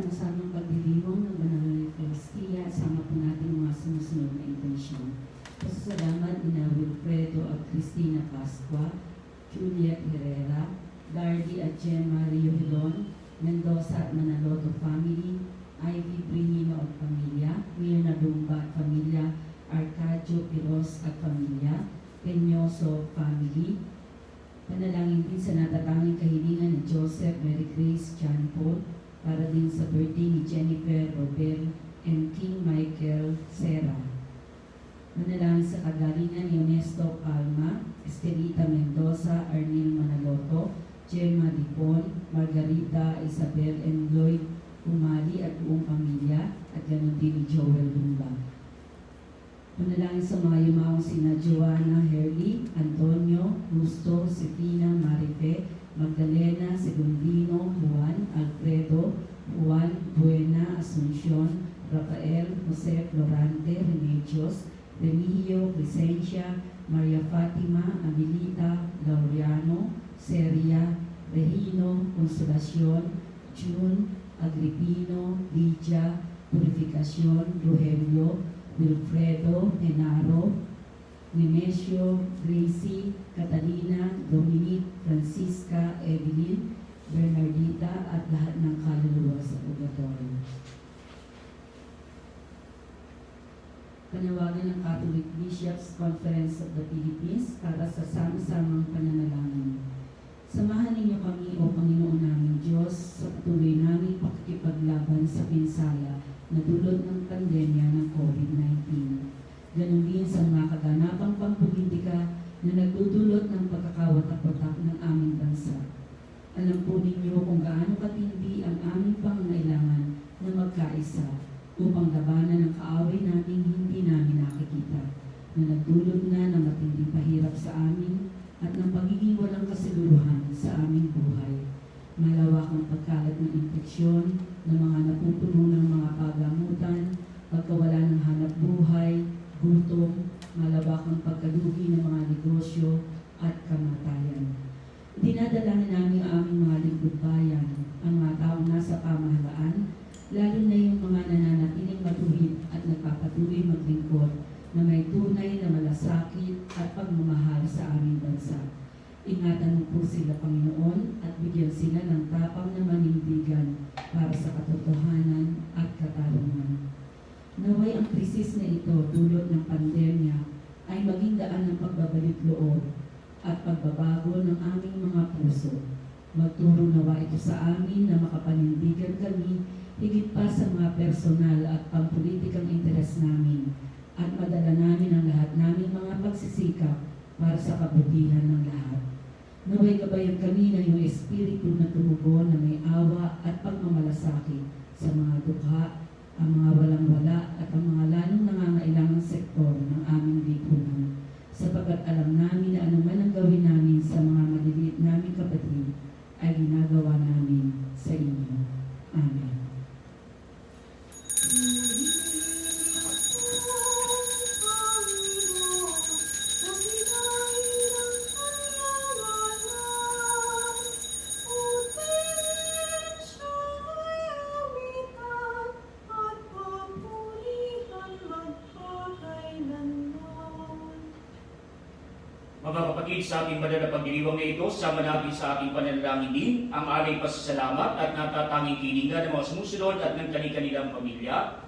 sama-samang pagdiriwang ng banal na Eucharistia, sama po natin mga sumusunod na intensyon. Pasasalamat nina Wilfredo at Cristina Pascua, Juliet Herrera, Dardy at Gemma Rio Hilon, Mendoza at Manaloto family, Ivy Brihino at pamilya, Mirna Dumba at pamilya, Arcadio Piros at pamilya, Peñoso family. Panalangin din sa natatanging kahilingan ni Joseph, Mary Grace, John Paul, para din sa birthday ni Jennifer, Robel, and King Michael Serra. Manalangin sa kagalingan ni Ernesto Palma, Estelita Mendoza, Arnel Manaloto, Gemma Dipon, Margarita, Isabel, and Lloyd Umali at buong pamilya, at ganoon din ni Joel Lumba. Manalangin sa mga yumaong sina Joanna Herly, Antonio, Gusto, Sefina, Marife, Magdalena, Segundino, Juan, Alfredo, Juan, Buena, Asuncion, Rafael, Jose Florante, Remedios, Remigio, Crescencia, Maria Fatima, Abilita, Laureano, Seria, Regino, Consolacion, June, Agripino, Lidia, Purificacion, Rogelio, Wilfredo, Genaro, Nemesio, Gracie, Catalina, Dominic, Francisca, Evelyn, Bernardita, at lahat ng kaluluwa sa purgatorio. Panawagan ng Catholic Bishops' Conference of the Philippines para sa sama-samang pananalangin. Samahan ninyo kami, O Panginoon naming Diyos, sa patuloy naming pakikipaglaban sa pinsala na dulot ng pandemya ng COVID-19. Ganon din sa mga kaganapang pampolitika na nagdudulot ng pagkakawatak-watak ng aming bansa. Alam po ninyo kung gaano katindi ang aming pangangailangan na magkaisa upang labanan ang kaaway nating hindi namin nakikita, na nagdulot na ng matinding pahirap sa amin at ng pagiging walang kasiguruhan sa aming buhay. Malawak ang pagkalat ng infeksyon, ng mga napupuno ng mga pagamutan, pagkawala ng hanap buhay, gutom, malawak ang pagkalugi ng mga negosyo at kamatayan. Dinadalangin namin ang aming mga lingkod bayan, ang mga taong nasa pamahalaan, lalo na yung mga nananatiling matuwid at nagpapatuloy maglingkod na may tunay na malasakit at pagmamahal sa aming bansa. Ingatan mo po sila, Panginoon, at bigyan sila ng tapang na manindigan para sa katotohanan at katarungan. Naway ang krisis na ito dulot ng pandemya ay maging daan ng pagbabalik loob at pagbabago ng aming mga puso. Magturo nawa ito sa amin na makapanindigan kami higit pa sa mga personal at pampolitikang interes namin at madala namin ang lahat naming mga pagsisikap para sa kabutihan ng lahat. Naway gabayan kami ng iyong espiritu na tumugon na may awa at pagmamalasakit sa mga dukha, ang mga walang-wala at ang mga lalong nangangailangang sektor ng aming lipunan. Sapagkat alam namin na anuman ang gawin namin sa mga maliliit naming kapatid ay ginagawa namin sa inyo. Amen. Mga kapatid, sa ating banal na pagdiriwang na ito, sama natin sa ating pananalangin din ang aming pasasalamat at natatanging kilingan ng mga sumusunod at ng kanilang pamilya.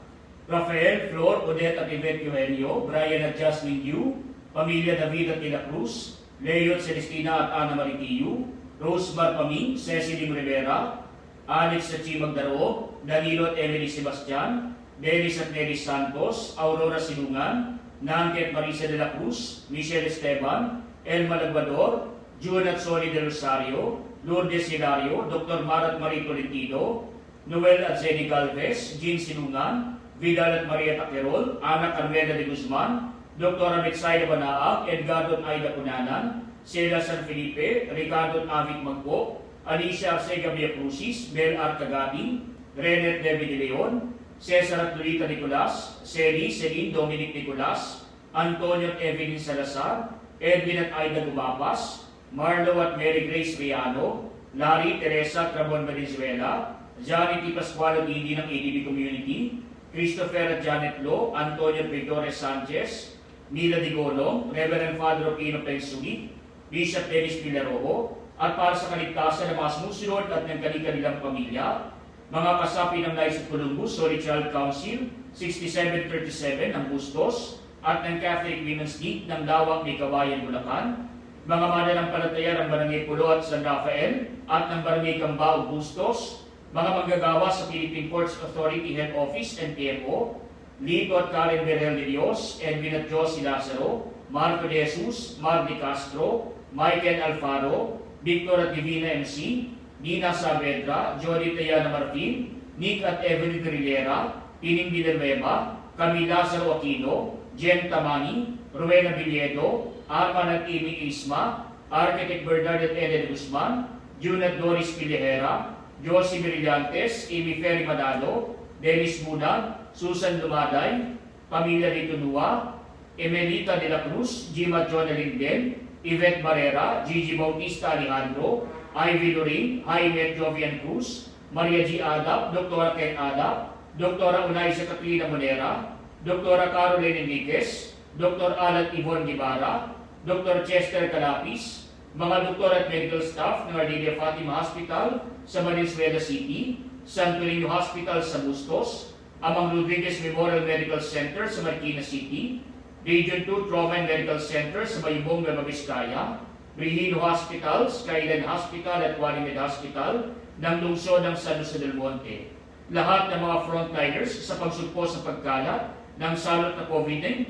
Rafael, Flor, Odette at Yvette Eugenio, Brian at Jasmine Yu, pamilya David at De La Cruz, Leo at Celestina at Ana Maritiu, Rosemar Paming, Cecilim Rivera, Alex at Chi Magdaro, Danilo at Emily Sebastian, Dennis at Nelly Santos, Aurora Silungan, Nancy at Marisa De La Cruz, Michelle Esteban, Elma Lagbador, June at Soli De Rosario, Lourdes Hilario, Dr. Marat Marie Tolentino, Noel at Zeni Galvez, Jean Silungan, Vidal at Maria Taquerol, Ana Carmela de Guzman, Dr. Amitsaida Banaag, Edgardo at Aida Punanan, Sheila San Felipe, Ricardo at Avit Magpo, Alicia Arcega Crucis, Bel Arcagating, Renet Devi de Leon, Cesar at Lolita Nicolas, Celine Dominic Nicolas, Antonio at Evelyn Salazar, Edwin at Aida Gumapas, Marlo at Mary Grace Riano, Larry Teresa at Ramon Valenzuela, Janet T. Pascual at hindi ng ADB Community, Christopher at Janet Lo, Antonio Victoria Sanchez, Mila Digolo, Reverend Father Opino Pensugi, Bishop Dennis Pilarojo, at para sa kaligtasan ng mga sumusunod at ng kanilang pamilya, mga kasapi ng Knights of Columbus, Holy Child Council, 6737 ng Bustos, at ng Catholic Women's League ng Lawak ni Kawayan, Bulacan, mga mananampalataya ng Barangay Pulo at San Rafael, at ng Barangay Cambao, Bustos, mga manggagawa sa Philippine Ports Authority Head Office and PMO, Lito at Karen Berhel de Dios, Edwin at Josie Lazaro, Marco de Jesus, Mar de Castro, Michael Alfaro, Victor at Divina MC, Nina Saavedra, Jody Tayana Martin, Nick at Evelyn Rivera, Pining Villanueva, Camila Lazaro Aquino, Jen Tamani, Rowena Villedo, Arman at Amy Isma, Architect Bernadette Eden Guzman, June at Doris Pilihera, Josie Brillantes, Amy Ferry Manalo, Dennis Bunag, Susan Lumaday, Pamilya Litunua, Emelita de la Cruz, Jim at John Linden, Yvette Barrera, Gigi Bautista Alejandro, Ivy Loring, Jaime at Jovian Cruz, Maria G. Adap, Dr. Ken Adap, Dr. Unaysa Catrina Monera, Dr. Caroline Enriquez, Dr. Alan Ivon Guevara, Dr. Chester Calapis, mga doktor at medical staff ng Ardelia Fatima Hospital sa Valenzuela City, Santo Niño Hospital sa Bustos, Amang Rodriguez Memorial Medical Center sa Marikina City, Region 2 Trauma and Medical Center sa Bayubong, Nueva Vizcaya, Brihino Hospital, Skyline Hospital at Walimed Hospital ng lungsod ng San Jose del Monte. Lahat ng mga frontliners sa pagsugpo sa pagkalat ng salot na COVID-19,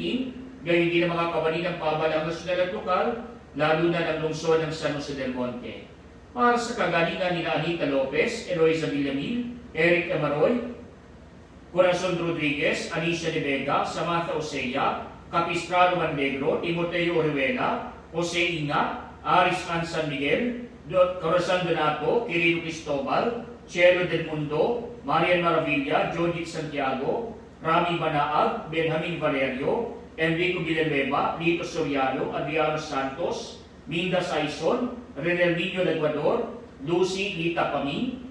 gayon din ang mga kawani ng pabalang nasyonal at lokal, lalo na ng lungsod ng San Jose del Monte. Para sa kagalingan ni Anita Lopez, Eloisa Villamil, Eric Amaroy, Corazon Rodriguez, Alicia de Vega, Samantha Osea, Capistrano Mandegro, Timoteo Orihuela, Jose Inga, Aris Ann San Miguel, Corazon Donato, Quirino Cristobal, Cielo del Mundo, Marian Maravilla, Judith Santiago, Rami Banaag, Benjamin Valerio, Enrico Villanueva, Lito Soriano, Adriano Santos, Minda Saison, Renel Niño Ecuador, Lucy Lita Paming,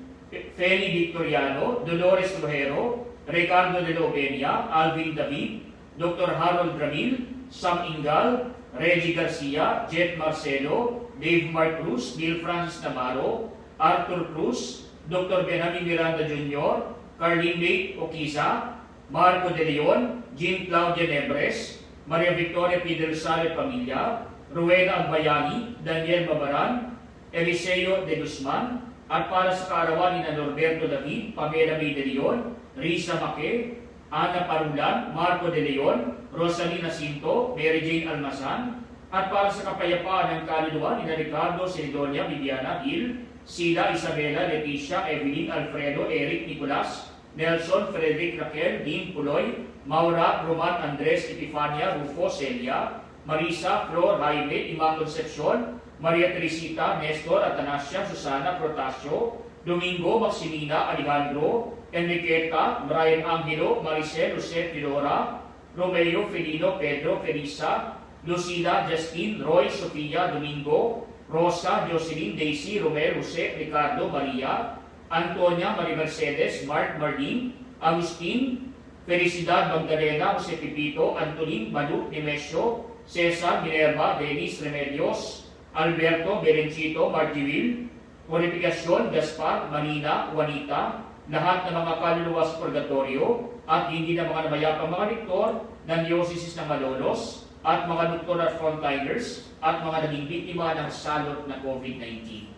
Feli Victoriano, Dolores Rojero, Ricardo de Lovenia, Alvin David, Dr. Harold Ramil, Sam Ingal, Reggie Garcia, Jet Marcelo, Dave Mark Cruz, Neil Francis Namaro, Arthur Cruz, Dr. Benjamin Miranda Jr., Carlin May Oquiza, Marco De Leon, Jean Claudia Nebres, Maria Victoria P. Del Salle Pamilya, Rowena Agbayani, Daniel Babaran, Eliseo De Guzman, at para sa kaarawan ni Norberto David, Pamela May De Leon, Risa Maque, Ana Parulan, Marco De Leon, Rosalina Cinto, Mary Jane Almasan, at para sa kapayapaan ng kaluluwa ni Ricardo Cedonia, Viviana Gil, Sila, Isabela, Leticia, Evelyn, Alfredo, Eric, Nicolas, Nelson, Frederick, Raquel, Dean Puloy, Maura, Roman, Andres, Epifania, Rufo, Celia, Marisa, Flor, Jaime, Ima Concepcion, Maria Teresita, Nestor, Atanasia, Susana, Protasio, Domingo, Maximina, Alejandro, Enriqueta, Brian Angelo, Maricel, Jose, Filora, Romeo, Felino, Pedro, Felisa, Lucila, Justin, Roy, Sofia, Domingo, Rosa, Jocelyn, Daisy, Romel, Jose, Ricardo, Maria, Antonia, Marie Mercedes, Mark, Marlene, Agustin, Felicidad, Magdalena, Jose Pipito, Antolin, Manu, Nemesio, Cesar, Minerva, Dennis, Remedios, Alberto, Berencito, Martivil, Purificacion, Gaspar, Marina, Juanita, lahat ng mga kaluluwa sa purgatorio at hindi na mga namayapang mga rektor ng Diocese ng Malolos at mga doktor at frontliners at mga naging biktima ng salot na COVID-19.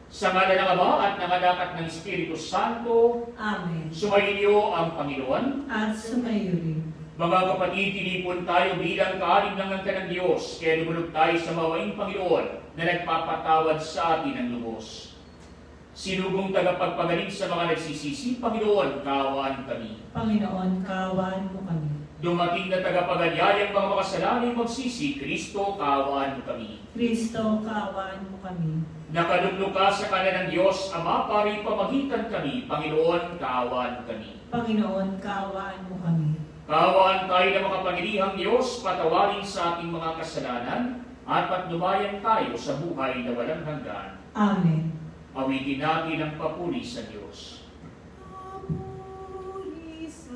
Sa ngala ng Ama at ng Anak at ng Espiritu Santo, Amen. sumainyo ang Panginoon. At sumayo rin. Mga kapatid, tinipon tayo bilang kaalim-langan ka ng Diyos, kaya lumulog tayo sa mawaing Panginoon na nagpapatawad sa atin ng lubos. Sinugong tagapagpagaling sa mga nagsisisi, Panginoon, kaawaan kami. Panginoon, kaawaan mo kami. Dumating na tagapaganyayang mga makasalanay magsisi, Kristo, kaawaan mo kami. Kristo, kaawaan mo kami. Nakaluglo ka sa kanan ng Diyos, Ama, para ipamagitan kami, Panginoon, kaawaan kami. Panginoon, kaawaan mo kami. Kaawaan tayo ng makapangyarihang Diyos, patawarin sa ating mga kasalanan, at patnubayan tayo sa buhay na walang hanggan. Amen. Awitin natin ang papuri sa Diyos.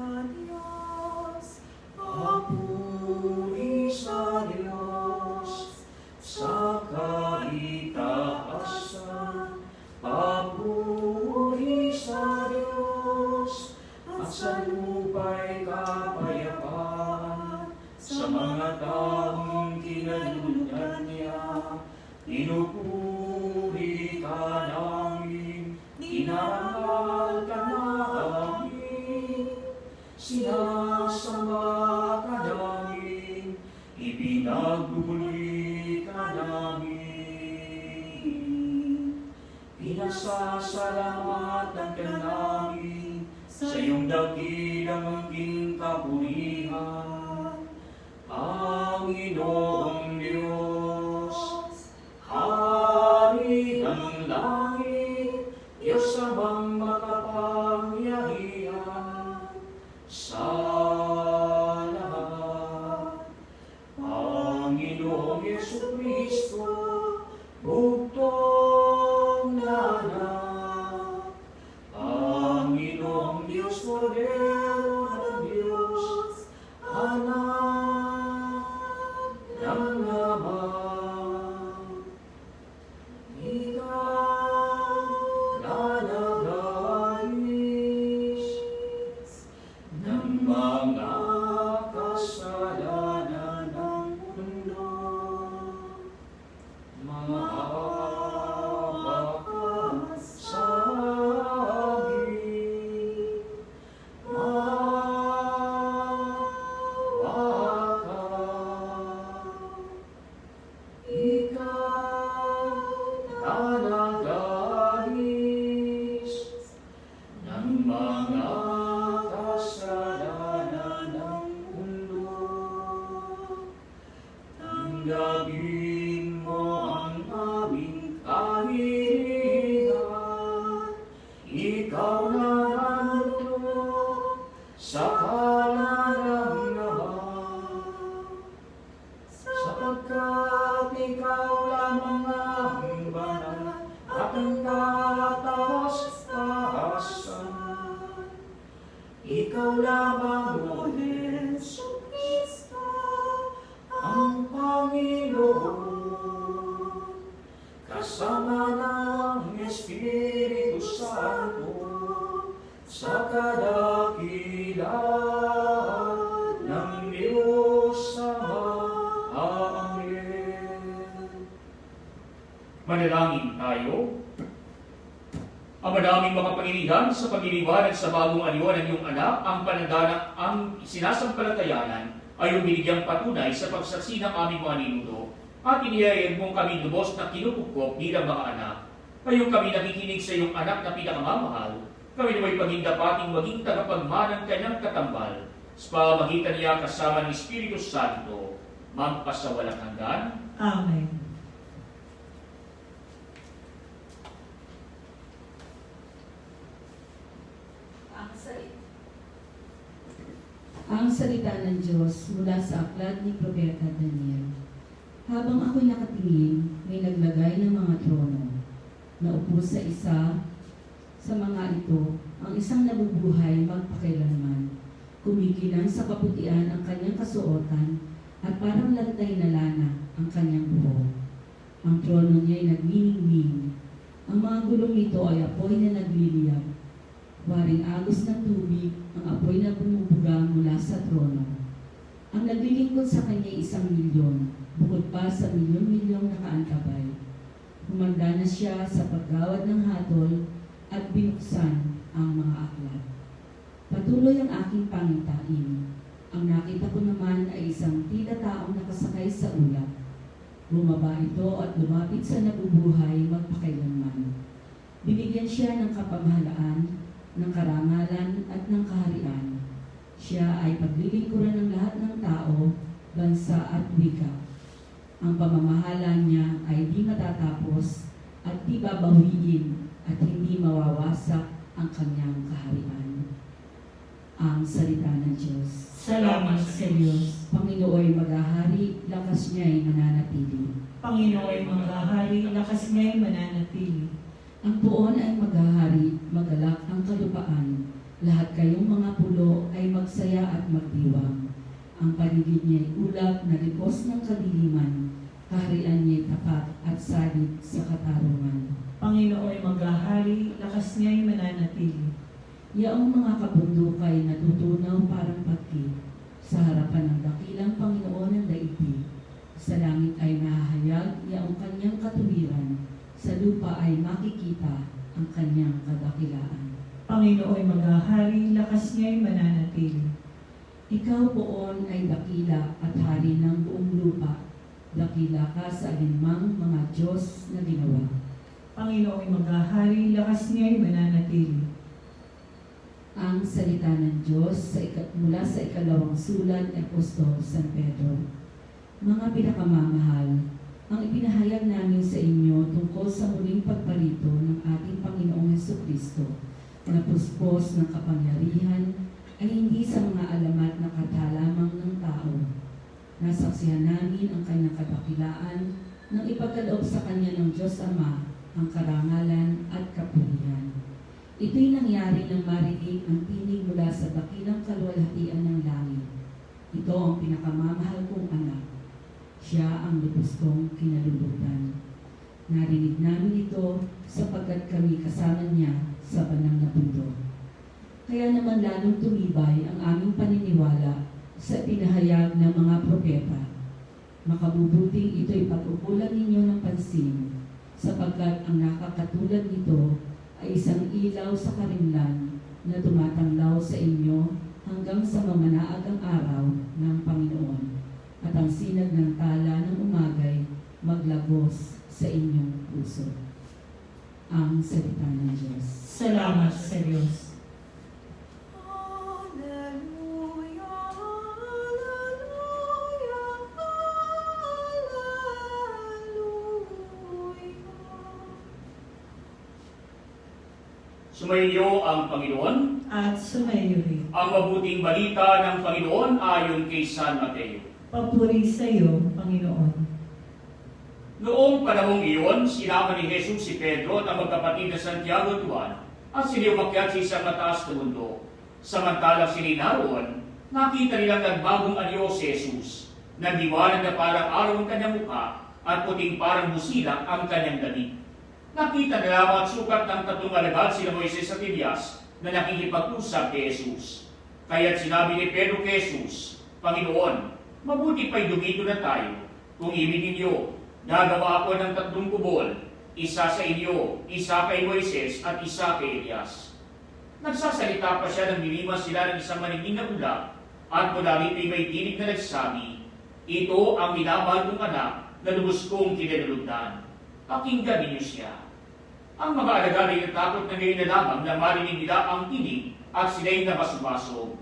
sa Diyos, Papuri sa Diyos, sa kaitaasan. Papuri sa Diyos, at sa lupa'y kapayapaan. Sa mga taong kinalulugdan niya, pinupuri ka namin, dinarangal ka namin, sinasamba ka namin, ipinagbubuli ka namin. Pinasasalamatan ka namin sa iyong dakilang maging kapurihan, Panginoong Diyos, Hari ng langit, Diyos amang makapangyarihan sa lahat. Panginoong Jesucristo, bugtong na anak, Panginoong Diyos, Cordero ng Diyos, anak ng Ama. Ikaw na nag-ayos ng mga kasalanan ng mundo. Mahaba ka sa amin, maawa ka. Ikaw na nag-ayos ng mga kasalanan ng mundo. Tanggapin mo ang aming kahilingan. Ikaw na nanunod sa kalan ng Ama, sapagkat ikaw lamang ang banal at ang kataas-taasan. Ikaw lamang, O Jesucristo, ang Panginoon, kasama ng Espiritu Santo, sa kadakilaan ng Diyos Ama. Amen. Manalangin tayo. Ang madaming mga Panginoon sa pagliliwanag sa bagong aliwan ng iyong anak, ang sinasampalatayanan ay binigyang patunay sa pagsaksi ng aming mga ninuno at iniyayag mong kami lubos na kinukupkop bilang mga anak. Kayong kami nakikinig sa iyong anak na pinakamamahal, kami naway pagindapating maging tagapagmanang kanyang katambal sa pamamagitan niya kasama ng Espiritu Santo, magpasawalang hanggan. Amen. Ang salita ng Diyos mula sa aklat ni Propeta Daniel. Habang ako'y nakatingin, may naglagay ng mga trono. Naupo sa isa sa mga ito, ang isang nabubuhay magpakailanman. Kumikinang sa kaputian ang kanyang kasuotan at parang lantay na lana ang kanyang buhok. Ang trono niya ay nagwining-wining. Ang mga gulong nito ay apoy na nagliliyab. Waring agos ng tubig, ang apoy na bumubuga mula sa trono. Ang naglilingkod sa kanya ay 1,000,000, bukod pa sa milyon-milyong nakaantabay. Humanda na siya sa paggawad ng hatol at binuksan ang mga aklat. Patuloy ang aking pangintain. Ang nakita ko naman ay isang tila taong nakasakay sa ulap. Bumaba ito at lumapit sa nabubuhay magpakailanman. Binigyan siya ng kapamahalaan, ng karangalan at ng kaharian. Siya ay paglilingkuran ng lahat ng tao, bansa at wika. Ang pamamahala niya ay di matatapos at di babawiin at hindi mawawasak ang kanyang kaharian. Ang salita ng Diyos. Salamat sa Diyos. Panginooy maghahari, lakas niya'y mananatili. Panginoon maghahari, lakas niya'y mananatili. Ang puon ay maghahari, magalak ang kalupaan. Lahat kayong mga pulo ay magsaya at magdiwang. Ang paligid niya ay ulap na libos ng kadiliman. Kaharian niya ay tapat at sadig sa katarungan. Panginoon ay maghahari, lakas niya ay mananatili. Yaong mga kabundukay natutunaw parang pati sa harapan ng dakilang Panginoon ng daigdig. Sa langit ay nahahayag yaong kanyang katuwiran. Sa lupa ay makikita ang kanyang kadakilaan. Panginoon ay maghahari, lakas niya ay mananatili. Ikaw poon ay dakila at hari ng buong lupa. Dakila ka sa alinmang mga Diyos na ginawa. Panginoon ay maghahari, lakas niya ay mananatili. Ang salita ng Diyos mula sa ikalawang sulat ni Apostol San Pedro. Mga pinakamamahal, ang ipinahayag namin sa inyo tungkol sa muling pagparito ng ating Panginoong Hesukristo na puspos ng kapangyarihan ay hindi sa mga alamat na kata lamang ng tao. Nasaksihan namin ang kanyang kadakilaan nang ipagkaloob sa kanya ng Diyos Ama ang karangalan at kapulihan. Ito'y nangyari nang marinig ang tinig mula sa dakilang kaluwalhatian ng langit. Ito ang pinakamamahal kong anak. Siya ang lubos kong kinalulutan. Narinig namin ito sapagkat kami kasama niya sa banal na bundok. Kaya naman lalong tumibay ang aming paniniwala sa pinahayag ng mga propeta. Makabubuting ito'y pag-ukulan ninyo ng pansin, sapagkat ang nakakatulad nito ay isang ilaw sa karimlan na tumatanglaw sa inyo hanggang sa mamanaagang araw ng Panginoon, at ang sinag ng tala ng umagay maglagos sa inyong puso. Ang salita ng Diyos. Salamat sa Diyos. Sumainyo ang Panginoon. At sumayo rin. Ang mabuting balita ng Panginoon ayon kay San Mateo. Papuri sa iyo, Panginoon. Noong panahong iyon, sinama ni Jesus si Pedro at ang magkapatid na Santiago at Juan at sila umakyat sa isang mataas na bundok. Samantalang sila naroon, nakita nilang nagbagong anyo si Jesus. Nagdiwanag na parang araw ang kanyang mukha at puting parang busilak ang kanyang damit. Nakita na lamang at sukat ng tatlong alagad sila Moises at Elias na nakikipag-usap kay Jesus. Kaya't sinabi ni Pedro kay Jesus, Panginoon, mabuti pa'y dumito na tayo. Kung ibig ninyo, gagawa ako ng tatlong kubol, isa sa inyo, isa kay Moises at isa kay Elias. Nagsasalita pa siya nang nilimas sila ng isang maningning na ulap at mula rito'y may tinig na nagsabi, ito ang minamahal kong anak na lubos kong kinalulugdan. Pakinggan ninyo siya. Ang mga alagad ay natakot na ngayon na lamang na marinig nila ang tinig at sila'y nabasubasog.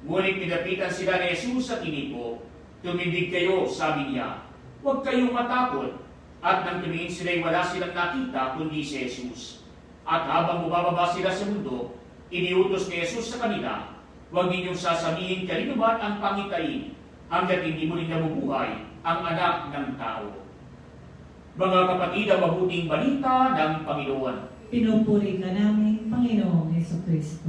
Ngunit pinapitan sila ni Jesus sa tinipo. Tumindig kayo, sabi niya. Huwag kayong matakot. At nang tumingin sila'y wala silang nakita kundi si Jesus. At habang bumababa sila sa mundo, iniutos ni Jesus sa kanila, huwag ninyong sasabihin kalinuman ang pangitain hanggat hindi mo rin nabubuhay ang anak ng tao. Mga kapatid, ang mabuting balita ng Panginoon. Pinupuri ka namin, Panginoong Hesukristo.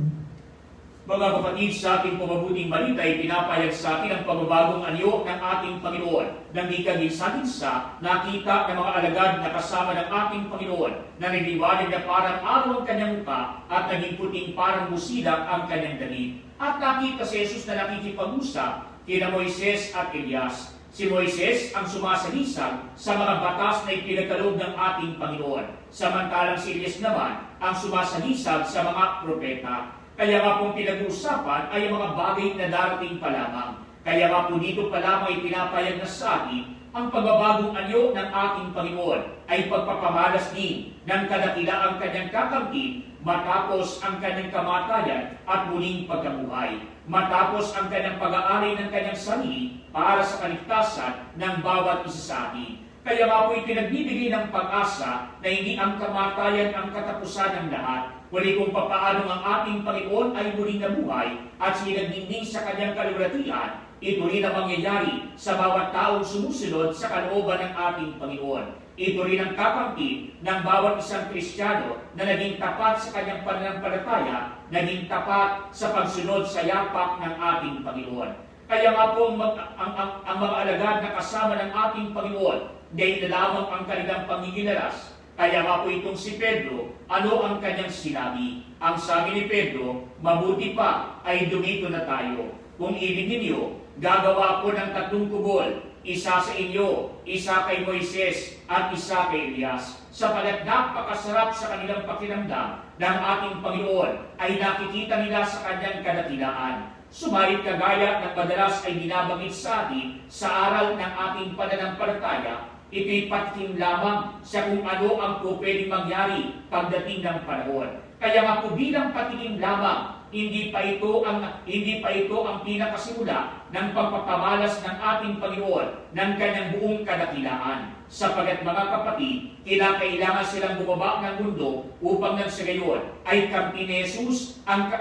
Mga kapatid, sa ating pamabuting balita ay pinapayag sa atin ang pagbabagong anyo ng ating Panginoon. Nang di kaginsa-ginsa, nakita ng mga alagad na kasama ng ating Panginoon na niliwanag na parang araw ang kanyang mukha at naging puting parang busilak ang kanyang damit. At nakita si Jesus na nakikipag-usap kina Moises at Elias. Si Moises ang sumasalisag sa mga batas na ipinagkaloob ng ating Panginoon. Samantalang si Elias naman ang sumasalisag sa mga propeta. Kaya nga pong pinag-uusapan ay ang mga bagay na darating pa lamang. Kaya nga po dito pa lamang ipinapayag na sa atin ang pagbabagong anyo ng ating Panginoon ay pagpapamalas din ng kadakilaang kanyang kakamtin matapos ang kanyang kamatayan at muling pagkabuhay. Matapos ang kanyang pag-aari ng kanyang sarili para sa kaligtasan ng bawat isa sa atin. Kaya nga po ipinagbibigay ng pag-asa na hindi ang kamatayan ang katapusan ng lahat, kundi kung papaano ang ating Panginoon ay muling nabuhay at sinagdingding sa kanyang kalulatian Ito rin ang mangyayari sa bawat taong sumusunod sa kalooban ng ating Panginoon. Ito rin ang kakampi ng bawat isang Kristiyano na naging tapat sa kanyang pananampalataya, naging tapat sa pagsunod sa yapak ng ating Panginoon. Kaya nga po ang mga alagad na kasama ng ating Panginoon, gayon na lamang ang kanilang panginginalas. Kaya nga po itong si Pedro, ano ang kanyang sinabi? Ang sabi ni Pedro, mabuti pa ay dumito na tayo. Kung ibig ninyo, gagawa ko ng 3 kubol, isa sa inyo, isa kay Moises, at isa kay Elias. Sapagat napakasarap sa kanilang pakiramdam ng ating Panginoon ay nakikita nila sa kanyang kadakilaan. Subalit kagaya ng madalas ay binabanggit sa atin sa aral ng ating pananampalataya, ito'y patikim lamang sa kung ano ang pwedeng mangyari pagdating ng panahon. Kaya nga po bilang patikim lamang, hindi pa ito ang pinakasimula ng pagpapamalas ng ating Panginoon ng kanyang buong kadakilaan. Sapagat mga kapatid, kinakailangan silang bumaba ng mundo upang nang sa gayon ay kampi ni Jesus ang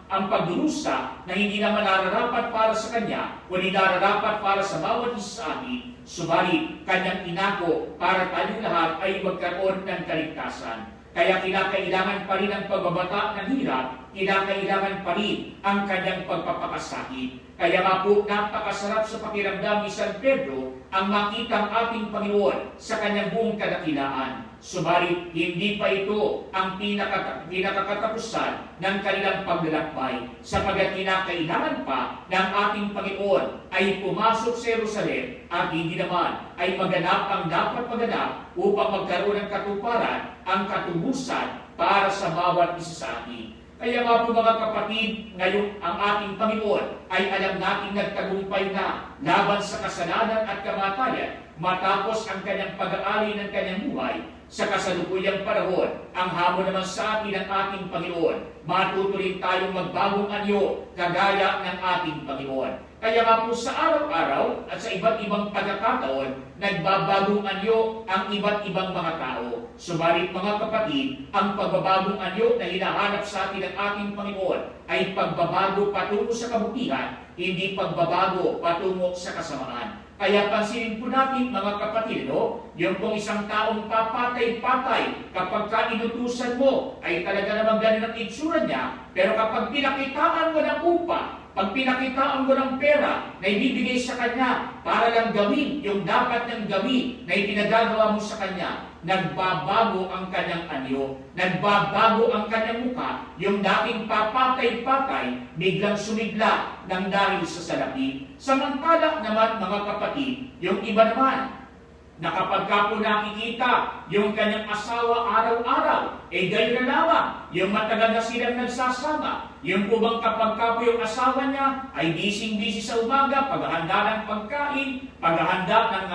pagdurusa na hindi naman nararapat para sa Kanya, kundi nararapat para sa bawat isa sa atin. Subalit, Kanyang inako para tayong lahat ay magkaroon ng kaligtasan. Kaya kinakailangan pa rin ang pagbabata ng hirap, kinakailangan pa rin ang kanyang pagpapakasakit. Kaya nga po, napakasarap sa pakiramdam ni San Pedro ang makita ang ating Panginoon sa kanyang buong kadakilaan. Subalit, hindi pa ito ang pinakakatapusan ng kanilang paglalakbay, sapagat kinakailangan pa ng ating Panginoon ay pumasok sa Jerusalem at hindi naman ay maganap ang dapat maganap upang magkaroon ng katuparan ang katubusan para sa bawat isa sa atin. Kaya nga po mga kapatid, ngayon ang ating Panginoon ay alam nating nagtagumpay na laban sa kasalanan at kamatayan matapos ang kanyang pag-aali ng kanyang buhay. Sa kasalukuyang panahon, ang hamon naman sa atin ng ating Panginoon, matutuloy tayong magbagong anyo kagaya ng ating Panginoon. Kaya nga po sa araw-araw at sa iba't ibang pagkakataon, nagbabagong anyo ang iba't ibang mga tao. Subalit mga kapatid, ang pagbabagong anyo na hinahanap sa atin ng ating Panginoon ay pagbabago patungo sa kabutihan, hindi pagbabago patungo sa kasamaan. Kaya pansinin po natin mga kapatid, yung pong isang taong papatay-patay kapag inutusan mo ay talaga namang ganun ang itsura niya, pero kapag pinakitaan mo ng upa, pag pinakitaan mo ng pera na ibibigay sa kanya para lang gawin yung dapat niyang gawin na ipinagagawa mo sa kanya, nagbabago ang kanyang anyo, nagbabago ang kanyang mukha, yung dating papatay-patay, biglang sumigla ng dahil sa salapi. Samantala naman mga kapatid, yung iba naman, na kapag ka po nakikita yung kanyang asawa araw-araw, gayon na lamang, yung matagal na silang nagsasama, yung po bang kapag ka po yung asawa niya ay busy sa umaga, paghahanda ng pagkain, paghahanda ng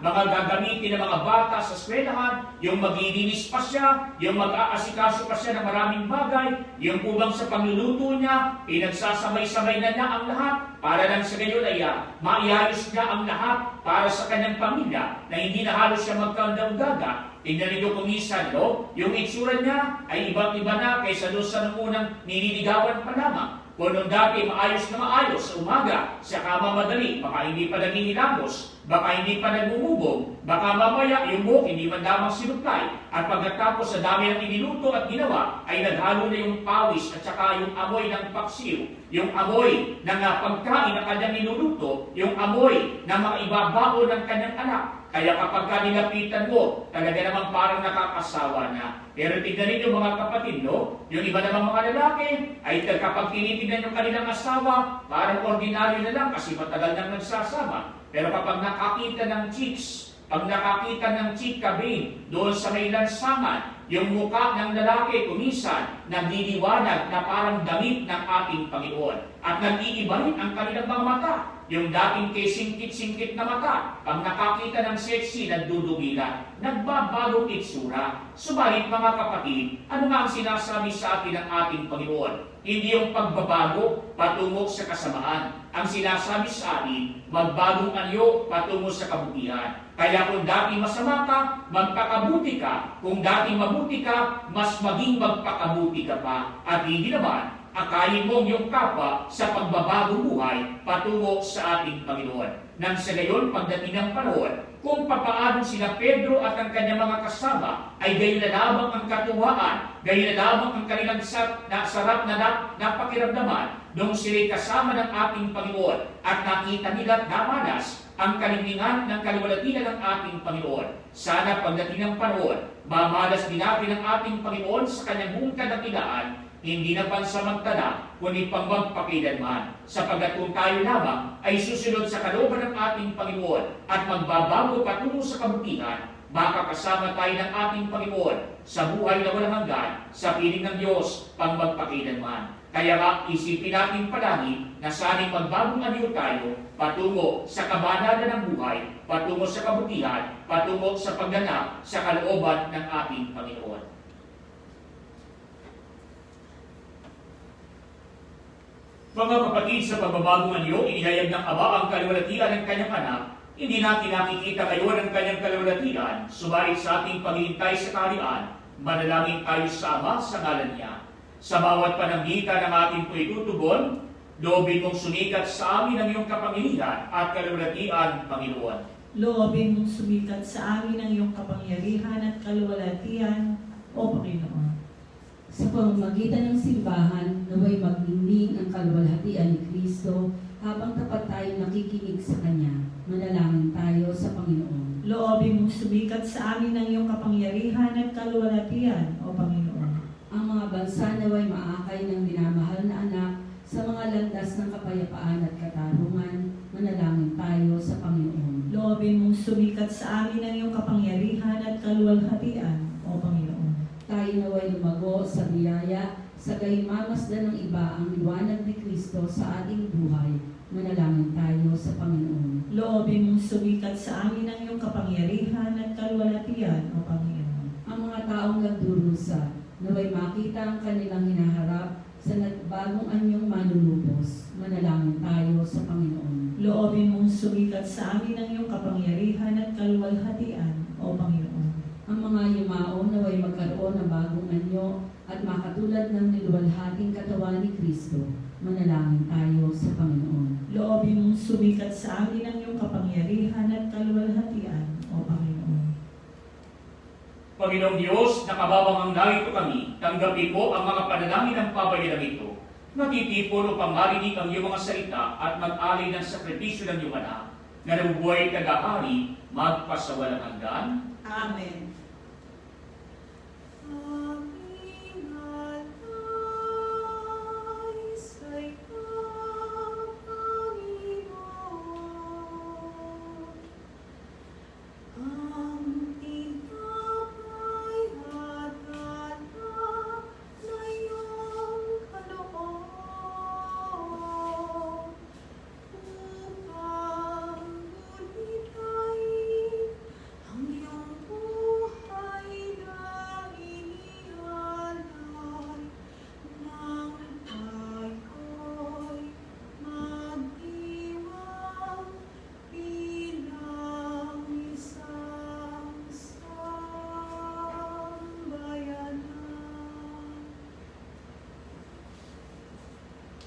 mga gagamitin ng mga bata sa eskwelahan, yung maglilinis pa siya, yung mag-aasikaso pa siya ng maraming bagay, yung po bang sa pagluluto niya, pinagsasamay-samay na niya ang lahat, para lang sa gayon ay maiayos niya ang lahat para sa kanyang pamilya, na hindi na halos siya magkandang-gaga. Tingnan niyo kung minsan, yung itsura niya ay ibang-iba na kaysa doon sa nung unang nililigawan pa lamang. Kung nung dati maayos na maayos sa umaga, sa kama madali, baka hindi pa naging hilamos, baka hindi pa nagmumubog, baka mamaya yung buhok hindi man lamang sinuplay, at pagkatapos sa dami ng iniluto at ginawa, ay naghalo na yung pawis at saka yung amoy ng paksiw, yung amoy ng pagkain na kanyang niluluto, yung amoy ng mga ibabao ng kanyang anak. Kaya kapag nilapitan mo, talaga namang parang nakakasawa na. Pero tignan ninyo mga kapatid, yung iba namang mga lalaki, ay kapag tinitignan yung kanilang asawa, parang ordinaryo na lang kasi matagal nang nagsasama. Pero kapag nakakita ng chicks, pag nakakita ng chika Bing, doon sa may lansangan, yung mukha ng lalaki kuminsan nagdiliwanag na parang damit ng ating Panginoon. At nag-iiba rin ang kanilang mga mata. Yung dating kay singkit-singkit na mata, pag nakakita ng sexy, nagdudugilan. Nagbabagong itsura. Subalit mga kapatid, ano nga ang sinasabi sa atin ng ating Panginoon? Hindi yung pagbabago patungo sa kasamaan. Ang sinasabi sa atin, magbagong anyo patungo sa kabutihan. Kaya kung dati masama ka, magpakabuti ka. Kung dati mabuti ka, mas maging magpakabuti ka pa. At hindi naman, akayin mo ang iyong kapwa sa pagbabagong buhay patungo sa ating Panginoon. Nang sa gayon, pagdating ng panahon, kung papaano sina Pedro at ang kanyang mga kasama ay gayon na lamang ang katuwaan, gayon na lamang ang kanilang sarap na napakiramdaman nung sila'y kasama ng ating Panginoon at nakita nila at namanas ang kalinglingan ng kaluwalhatian ng ating Panginoon. Sana pagdating ng panahon, mamalas din natin ang ating Panginoon sa kanyang buong kadakilaan, hindi na pansamantala, kundi pangmagpakilanman. Sapagkat kung tayo lamang ay susunod sa kalooban ng ating Panginoon at magbabago patungo sa kabutihan, makakasama tayo ng ating Panginoon sa buhay na walang hanggan, sa piling ng Diyos, pangmagpakilanman. Kaya nga, isipin natin palagi na sana'y magbagong anyo tayo patungo sa kabanalan ng buhay, patungo sa kabutihan, patungo sa pagganap sa kalooban ng ating Panginoon. Mga kapatid, sa pagbabagong anyo, inihayag ng Ama ang kaluwalhatian ng kanyang anak. Hindi natin nakikita ngayon ang kanyang kaluwalhatian, subalit sa ating paghihintay sa kaharian, manalangin tayo sa Ama sa ngalan niya. Sa bawat pananglitan ng ating po itutugon, loobin mong sumikat sa amin ang iyong kapangyarihan at kaluwalhatian, Panginoon. Loobin mong sumikat sa amin ang iyong kapangyarihan at kaluwalhatian, O Panginoon. Sa pamamagitan ng simbahan, naway magniningning ang kaluwalhatian ni Kristo habang tapat tayong nakikinig sa Kanya. Manalangin tayo sa Panginoon. Loobin mong sumikat sa amin ang iyong kapangyarihan at kaluwalhatian, O Panginoon. Ang mga bansa naway maakay ng minamahal na anak sa mga landas ng kapayapaan at katarungan. Manalangin tayo sa Panginoon. Loobin mong sumikat sa amin ang iyong kapangyarihan at kaluwalhatian, O Panginoon. Tayo naway lumago sa biyaya, sa mamasdan ng iba ang liwanag ni Kristo sa ating buhay. Manalangin tayo sa Panginoon. Loobin mong sumikat sa amin ang iyong kapangyarihan at kaluwalhatian, O Panginoon. Ang mga taong nagdurusa, naway makita ang kanilang hinaharap sa nagbagong anyong manunubos. Manalangin tayo sa Panginoon. Loobin mong sumikat sa amin ang iyong kapangyarihan at kaluwalhatian, O Panginoon. Ang mga yumaon naway magkaroon ng bagong anyo at makatulad ng niluwalhating katawan ni Kristo. Manalangin tayo sa Panginoon. Loobin mong sumikat sa amin ang iyong kapangyarihan at kaluwalhatian, O Panginoon. Panginoong Diyos, nakababang ang narito kami, tanggapin mo ang mga panalangin ng pabayaran ito. Natitipon upang marinig ang iyong mga salita at mag-alay ng sakripisyo ng iyong anak, na nabubuhay tagahari, magpasawalang hanggan. Amen.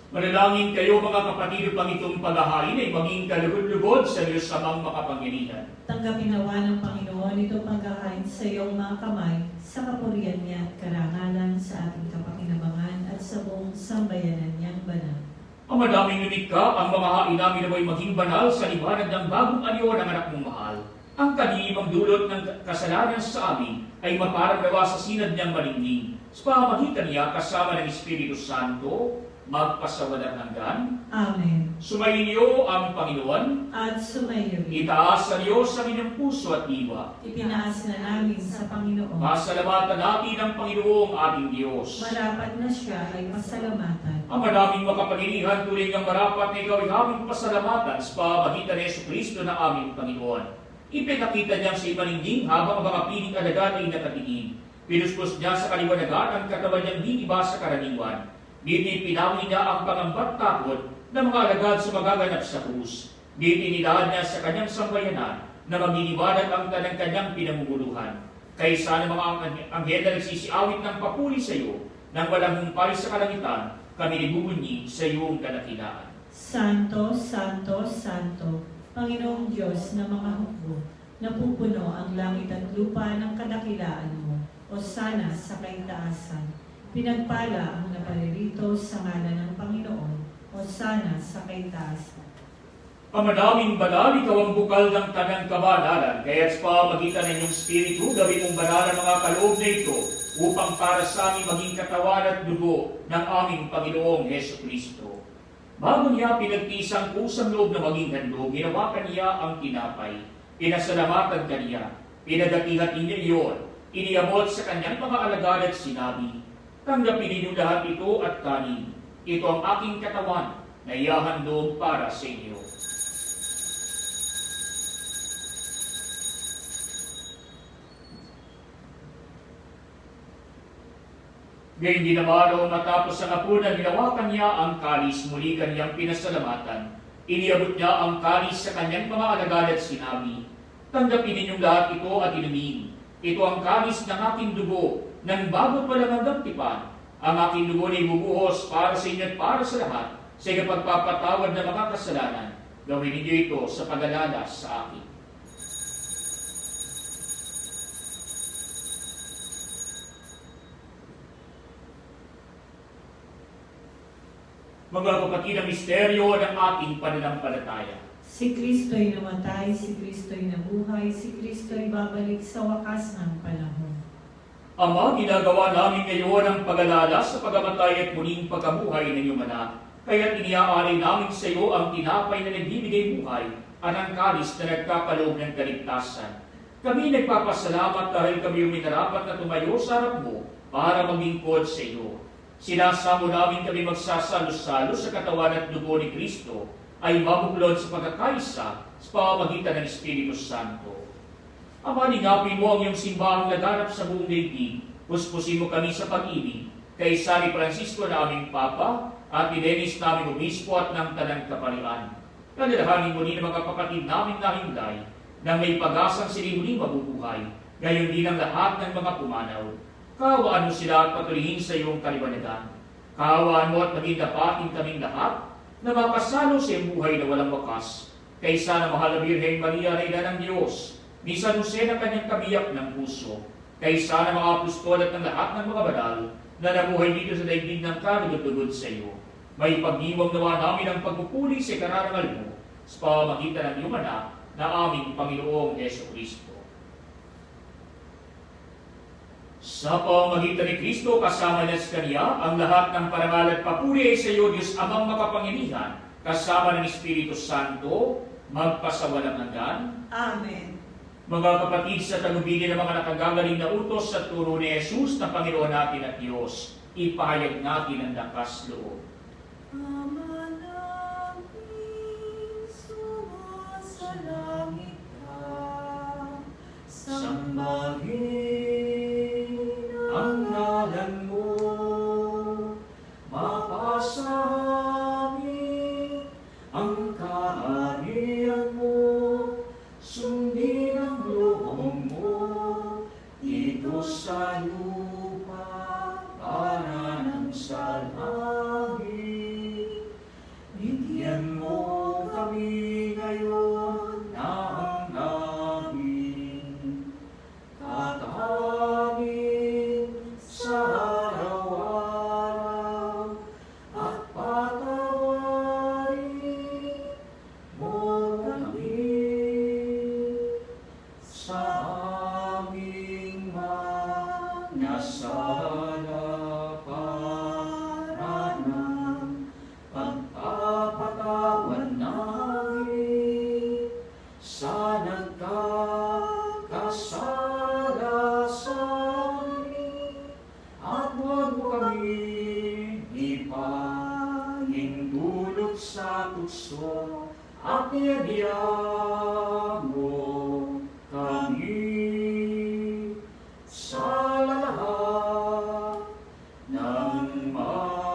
Manalangin kayo mga kapatid upang itong paghahain ay maging kalugod-lugod sa Diyos Amang makapangyarihan. Tanggapin nawa ng Panginoon ito pagkakain sa iyong mga kamay, sa kapurihan niya at karangalan sa ating kapakinabangan at sa buong sambayanan niyang banal. Ang madaming lumikha, ang mga hain namin na may maging banal sa liwanag ng bagong anyo ng anak mong mahal. Ang kadiliwang dulot ng kasalanan sa amin ay maparagawa sa sinad niyang maligning. Sa pamamagitan niya kasama ng Espiritu Santo, magpasawalang hanggan. Amen. Sumainyo ang Panginoon. At sumayo. Itaas sa Diyos sa inyong puso at diwa. Ipinaas na namin sa Panginoon. Pasalamatan natin ang Panginoong ating Diyos. Marapat na siya ay pasalamatan. Ang madaming makapangyarihan tuloy ng marapat na ikaw ay aming pasalamatan sa pamamagitan ni Jesucristo na aming Panginoon. Ipinakita niya sa imaningning habang ang mga piling alagad ay nakatingin. Pinuspos niya sa kaliwanagan ang katawan niyang di iba sa karaniwan. Dito pinawin niya ang pangambat takot ng mga alagad sa magaganap sa krus. Dito inilaan niya sa kanyang sambayanan na magliliwanag ang tanang kanyang pinamumuluhan. Kaysa ng mga anghel na nagsisiawit ng papuri sa iyo, nang walang humpay sa kalangitan, kami nibubunyi sa iyong kadakilaan. Santo, Santo, Santo, Panginoong Diyos na mga hukbo, napupuno ang langit at lupa ng kadakilaan mo, o sana sa kaitaasan. Pinagpala ang naparirito sa ngalan ng Panginoon, o sana sa kaitaasan. Amanaming banal, ikaw ang bukal ng tanang kabanalan, kaya't sa pamagitan ng iyong Espiritu, gawin mong banal ang mga kaloob na ito, upang para sa aming maging katawan at dugo ng aming Panginoong Heso Kristo. Bago niya pinagtisang kusang loob na maging handog, ginawakan niya ang tinapay, pinasalamatan kaniya, pinagatihat niya iyon, iniabot sa kanyang mga alagad at sinabi, tanggapin ninyo lahat ito at kanin. Ito ang aking katawan na ihahandog para sa inyo. Gayun din naman noong matapos ang hapunan, hinawakan niya ang kalis, muli kaniyang pinasalamatan. Iniabot niya ang kalis sa kanyang mga alagad at sinabi, tanggapin ninyong lahat ito at inumin. Ito ang kalis ng aking dugo, ng bago pa lang hanggang tipan. Ang aking dugo na ibubuhos para sa inyo at para sa lahat, sa pagpapatawad ng mga kasalanan. Gawin ninyo ito sa pag-alala sa akin. Mga kapatid, ang misteryo ng ating pananampalataya. Si Kristo'y namatay, si Kristo'y nabuhay, si Kristo'y babalik sa wakas ng panahon. Ama, ginagawa namin ngayon ang pag-alala sa pagamatay at muling pagkabuhay ng iyong anak. Kaya't iniaalay namin sa iyo ang tinapay na nagbibigay buhay at ang kalis na nagkakaloob ng kaligtasan. Kami nagpapasalamat dahil kami uminarapat na tumayo sa harap mo para maglingkod sa iyo. Sinasamo namin kami magsasalo-salo sa katawan at dugo ni Kristo ay mabuklod sa pagkakaisa sa pamamagitan ng Espiritu Santo. Ama, lingapin mo ang iyong simbahang laganap sa buong daigdig. Puspusin mo kami sa pag-ibig kay San Francisco na aming Papa at ni Dennis naming Obispo at ng Tanang Kaparian. Kalalahanin mo din ang mga kapatid naming nahinday na may pag-asang sila muling mabubuhay, gayon din ang lahat ng mga pumanaw. Kaawaan mo sila at patuloyin sa iyong kaliwanagan. Kaawaan mo at maging dapatin kaming lahat na makasalo sa iyong buhay na walang wakas. Kaysa na mahal na Birheng Maria na ina ng Diyos, ni San Jose na kanyang kabiyak ng puso, kaysa na mga apostol at ng lahat ng mga banal na nabuhay dito sa daigdig ng karugod-tugod sa iyo. May pag-iwang nawa namin ang pagpupuli sa kararangal mo sa pamamagitan ng iyong anak na aming Panginoong Heso Kristo. Sa pamamagitan ni Kristo, kasama niya sa Kanya, ang lahat ng parangal at papuri ay sa iyo, Diyos Amang makapangyarihan, kasama ng Espiritu Santo, magpasawalang hanggan. Amen. Mga kapatid, sa tagubilin ng mga nakagagaling na utos sa turo ni Jesus na Panginoon natin at Diyos, ipahayag natin ang lakas loob. Ama namin, sumasalangit ka, Sambahin ang ngalan mo, mapasamin ang kaharian mo, sundin ang loob mo dito sa lupa para nang sa langit. Bigyan mo kami ngayon ng aming kakanin sa araw-araw at patawarin mo kami sa aming mga sala para ng pagpapatawad namin sa nagkakasala sa amin, at huwag mo kami ipahintulot sa tukso, at niyagyan mo kami sa lahat ng masama.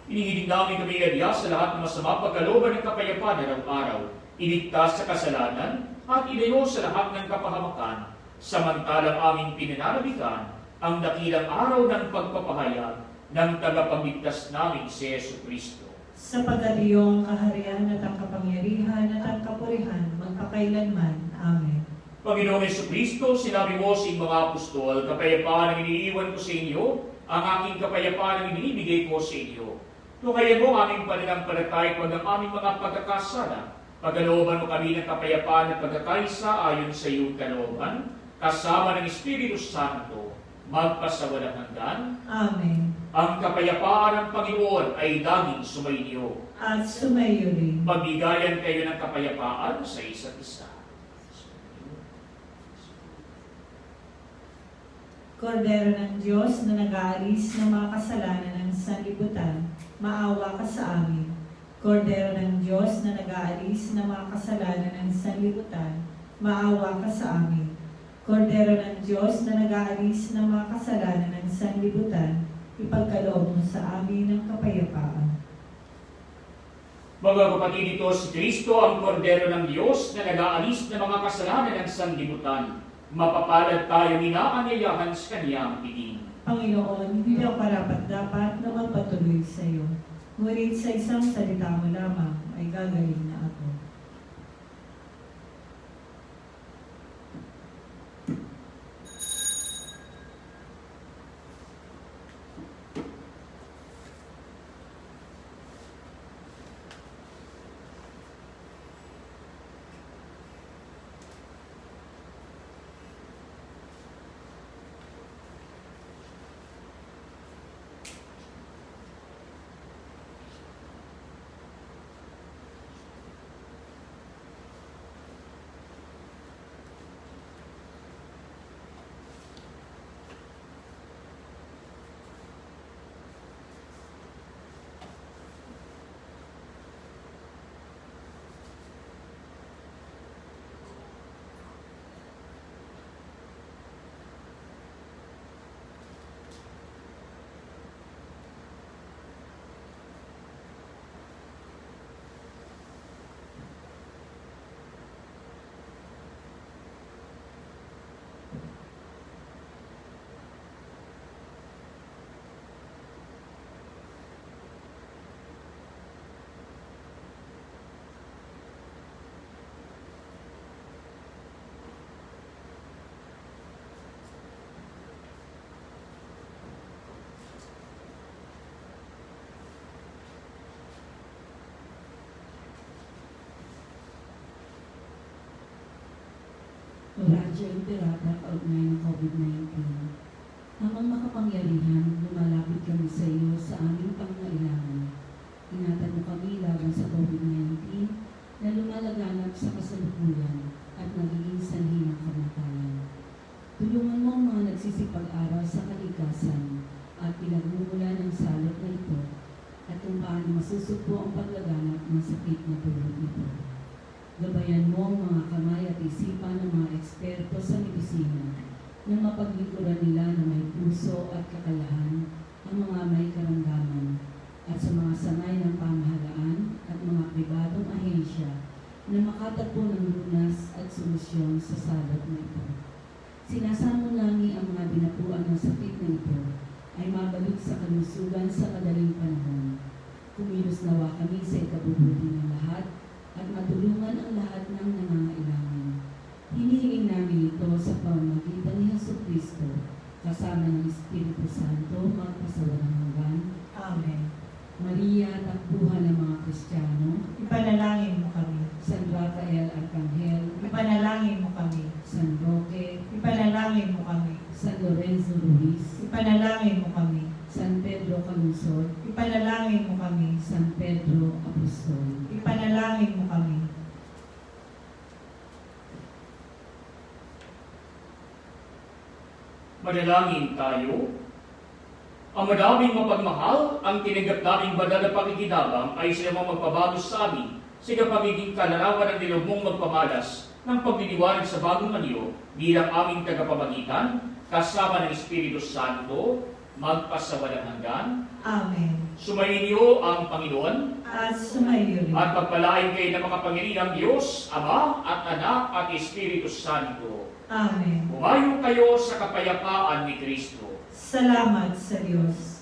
Inihiling namin kami kanya sa lahat ng masama, pagkalooban ng kapayapaan araw-araw, iligtas sa kasalanan, at ilayo sa lahat ng kapahamakan, samantalang aming pinananabikan ang dakilang araw ng pagpapahayag ng tagapagligtas namin si Yesu Kristo. Sapagat iyong kaharian at ang kapangyarihan at ang kapurihan magpakailanman. Amen. Panginoong Yesu Kristo, sinabi mo sa iyong mga apostol, kapayapaan ang iniiwan ko sa inyo, ang aking kapayapaan ang inibigay ko sa inyo. Tungayan mo ang aming pananampalataya pag ang aming mga pagkakasala. Pagkalooban mo kami ng kapayapaan at pagkakaisa ayon sa iyong kalooban, kasama ng Espiritu Santo, magpasawalang hanggan. Amen. Ang kapayapaan ng Panginoon ay laging sumainyo. At sumayo rin. Magbigayan kayo ng kapayapaan sa isa't isa. Kordero ng Diyos na nag-aalis ng mga kasalanan ng sanlibutan, maawa ka sa amin. Kordero ng Diyos na nag-aalis ng mga kasalanan ng sanlibutan, maawa ka sa amin. Kordero ng Diyos na nag-aalis ng mga kasalanan ng sanlibutan, ipagkaloob mo sa amin ng kapayapaan. Mga kapatid, ito si Kristo ang kordero ng Diyos na nag-aalis ng mga kasalanan ng sanlibutan. Mapapalad tayo inaanyayahan sa kaniyang piling. Panginoon, hindi ako karapat-dapat na magpatuloy sa iyo. Ngunit sa isang salita mo lamang ay gagaling na ako. Radyo Imperata kaugnay ng COVID-19. Amang makapangyarihan, lumalapit kami sa iyo sa aming pangailangan. Ingatan mo kami laban sa COVID-19 na lumalaganap sa kasalukuyan at nagiging sanhi ng kamatayan. Tulungan mo ang mga nagsisipag-aral sa kalikasan at pinagmumula ng salot na ito at kung paano masusugpo ang paglaganap ng sakit na tulad ito. Gabayan mo ang mga kamay at isipan ng mga eksperto sa medisina na mapaglingkuran nila na may puso at kakayahan ang mga may karamdaman at sa mga sangay ng pamahalaan at mga pribadong ahensya na makatagpo ng lunas at solusyon sa salot na ito. Sinasamo namin ang mga binapuan ng sakit na ito ay mabalik sa kalusugan sa kadaling panahon. Kumilos nawa kami sa ikabubuti ng lahat at matulungan ang lahat ng nangangailangan. Hinihiling namin ito sa pamamagitan ni Jesucristo, kasama ng Espiritu Santo, magpasawalang hanggan. Amen. Maria, takbuhan ng mga Kristiyano, Ipanalangin mo kami. San Rafael Arcangel, Ipanalangin mo kami. San Roque, Ipanalangin mo kami. San Lorenzo Ruiz, Ipanalangin mo kami. San Pedro Calusod, Ipanalangin mo kami. San Pedro Apostol. Ipanalangin mo kami. Manalangin tayo. Ang madaming mapagmahal, ang tinanggap naming banal na pakikinabang ay sila magpabago sa amin sa pagiging kalarawan ng nilog mong magpamalas ng pagliliwanag sa bagong anyo bilang aming tagapamagitan kasama ng Espiritu Santo magpasawalang hanggan. Amen. Sumainyo ang Panginoon At sumayo rin. at pagpalain kayo ng makapangyarihang Diyos, Ama at Anak at Espiritu Santo. Amen. Umayo kayo sa kapayapaan ni Kristo. Salamat sa Diyos.